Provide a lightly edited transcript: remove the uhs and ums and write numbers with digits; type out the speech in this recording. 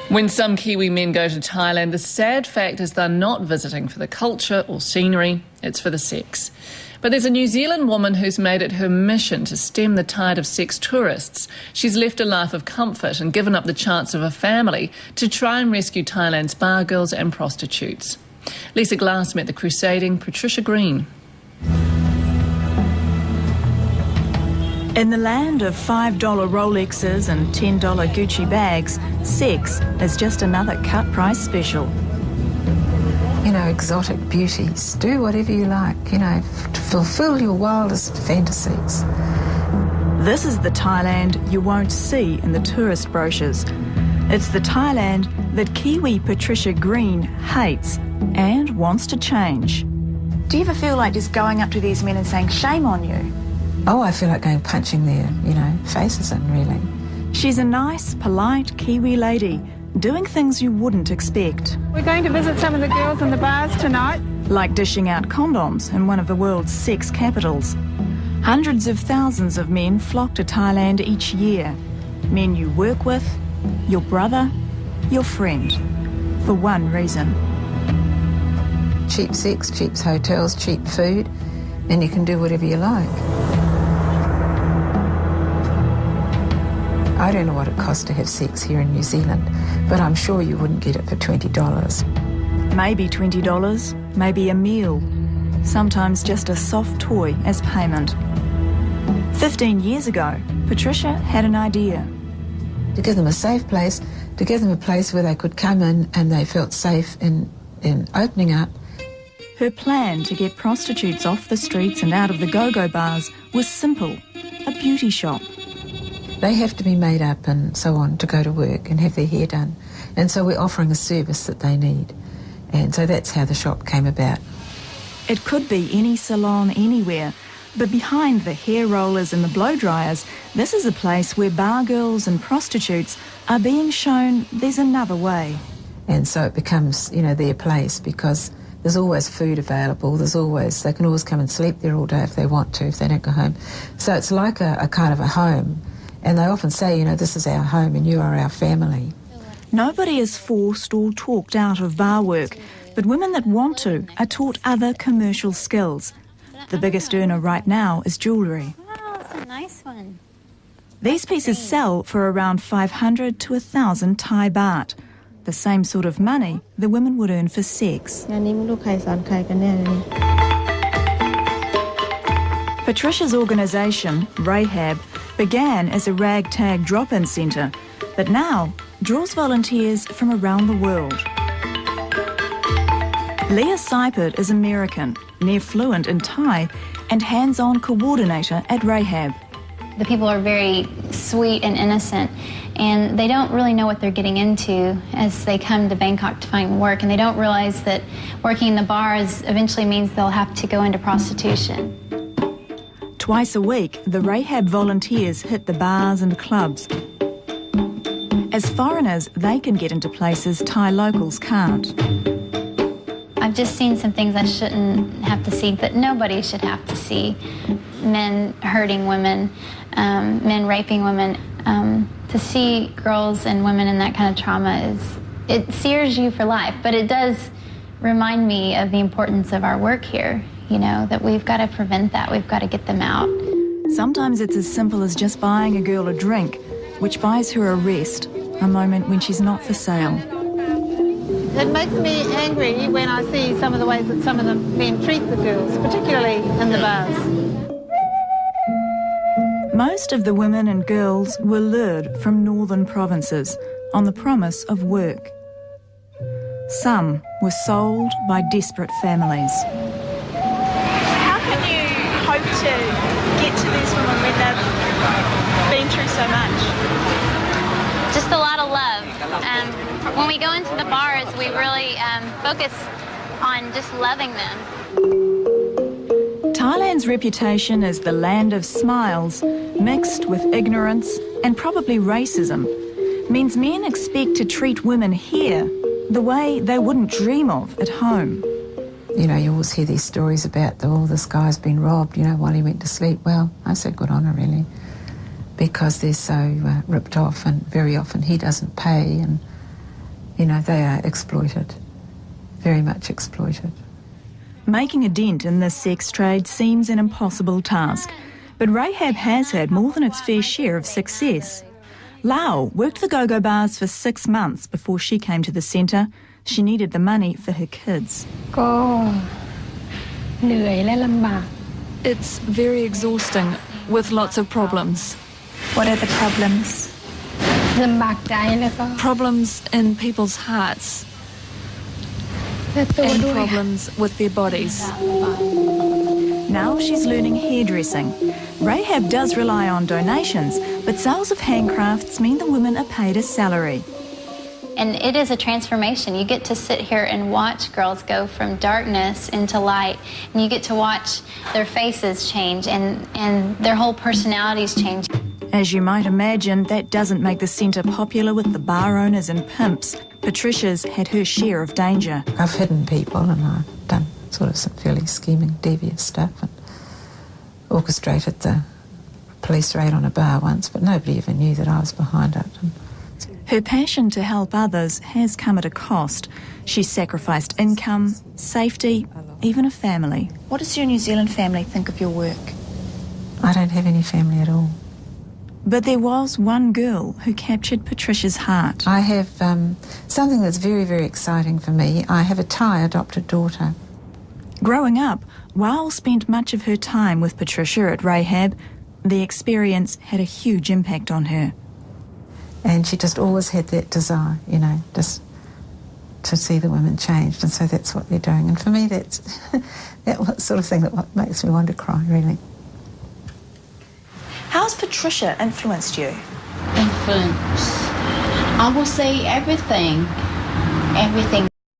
When some Kiwi men go to Thailand, the sad fact is they're not visiting for the culture or scenery, it's for the sex. But there's a New Zealand woman who's made it her mission to stem the tide of sex tourists. She's left a life of comfort and given up the chance of a family to try and rescue Thailand's bar girls and prostitutes. Lisa Glass met the crusading Patricia Green. In the land of $5 Rolexes and $10 Gucci bags, sex is just another cut price special. You know, exotic beauties. Do whatever you like, you know, to fulfil your wildest fantasies. This is the Thailand you won't see in the tourist brochures. It's the Thailand that Kiwi Patricia Green hates and wants to change. Do you ever feel like just going up to these men and saying, shame on you? Oh, I feel like going punching their, you know, faces in, really. She's a nice, polite Kiwi lady, doing things you wouldn't expect. We're going to visit some of the girls in the bars tonight. Like dishing out condoms in one of the world's sex capitals. Hundreds of thousands of men flock to Thailand each year. Men you work with, your brother, your friend, for one reason. Cheap sex, cheap hotels, cheap food, and you can do whatever you like. I don't know what it costs to have sex here in New Zealand, but I'm sure you wouldn't get it for $20. Maybe $20, maybe a meal, sometimes just a soft toy as payment. 15 years ago, Patricia had an idea. To give them a safe place, to give them a place where they could come in and they felt safe in opening up. Her plan to get prostitutes off the streets and out of the go-go bars was simple, a beauty shop. They have to be made up and so on to go to work and have their hair done. And so we're offering a service that they need. And so that's how the shop came about. It could be any salon anywhere, but behind the hair rollers and the blow dryers, this is a place where bar girls and prostitutes are being shown there's another way. And so it becomes, you know, their place because there's always food available. They can always come and sleep there all day if they want to, if they don't go home. So it's like a kind of a home. And they often say, you know, this is our home and you are our family. Nobody is forced or talked out of bar work, but women that want to are taught other commercial skills. The biggest earner right now is jewellery. Wow, that's a nice one. These pieces sell for around 500 to 1,000 Thai baht, the same sort of money the women would earn for sex. Patricia's organisation, Rahab, began as a ragtag drop-in centre, but now draws volunteers from around the world. Leah Seipert is American, near fluent in Thai, and hands-on coordinator at Rahab. The people are very sweet and innocent, and they don't really know what they're getting into as they come to Bangkok to find work, and they don't realize that working in the bars eventually means they'll have to go into prostitution. Twice a week, the Rahab volunteers hit the bars and clubs. As foreigners, they can get into places Thai locals can't. I've just seen some things I shouldn't have to see, that nobody should have to see. Men hurting women, men raping women. To see girls and women in that kind of trauma it sears you for life, but it does remind me of the importance of our work here. You know, that we've got to prevent that. We've got to get them out. Sometimes it's as simple as just buying a girl a drink, which buys her a rest, a moment when she's not for sale. It makes me angry when I see some of the ways that some of the men treat the girls, particularly in the bars. Most of the women and girls were lured from northern provinces on the promise of work. Some were sold by desperate families. Hope to get to these women when they've been through so much? Just a lot of love. When we go into the bars, we really focus on just loving them. Thailand's reputation as the land of smiles, mixed with ignorance and probably racism, means men expect to treat women here the way they wouldn't dream of at home. You know, you always hear these stories about, this guy's been robbed, while he went to sleep. Well, I said good on her, really, because they're so ripped off, and very often he doesn't pay, and, they are exploited, very much exploited. Making a dent in this sex trade seems an impossible task, but Rahab has had more than its fair share of success. Lau worked the go-go bars for 6 months before she came to the centre. She needed the money for her kids. It's very exhausting, with lots of problems. What are the problems? Problems in people's hearts and problems with their bodies. Now she's learning hairdressing. Rahab does rely on donations, but sales of handcrafts mean the women are paid a salary. And it is a transformation. You get to sit here and watch girls go from darkness into light, and you get to watch their faces change and their whole personalities change. As you might imagine, that doesn't make the centre popular with the bar owners and pimps. Patricia's had her share of danger. I've hidden people, and I've done sort of some fairly scheming, devious stuff, and orchestrated the police raid on a bar once, but nobody ever knew that I was behind it. Her passion to help others has come at a cost. She's sacrificed income, safety, even a family. What does your New Zealand family think of your work? I don't have any family at all. But there was one girl who captured Patricia's heart. I have something that's very, very exciting for me. I have a Thai adopted daughter. Growing up, Wal spent much of her time with Patricia at Rahab. The experience had a huge impact on her. And she just always had that desire, just to see the women changed, and so that's what they're doing. And for me, that's that sort of thing that makes me want to cry, really. How's Patricia influenced you? Influence. I will say everything. Everything.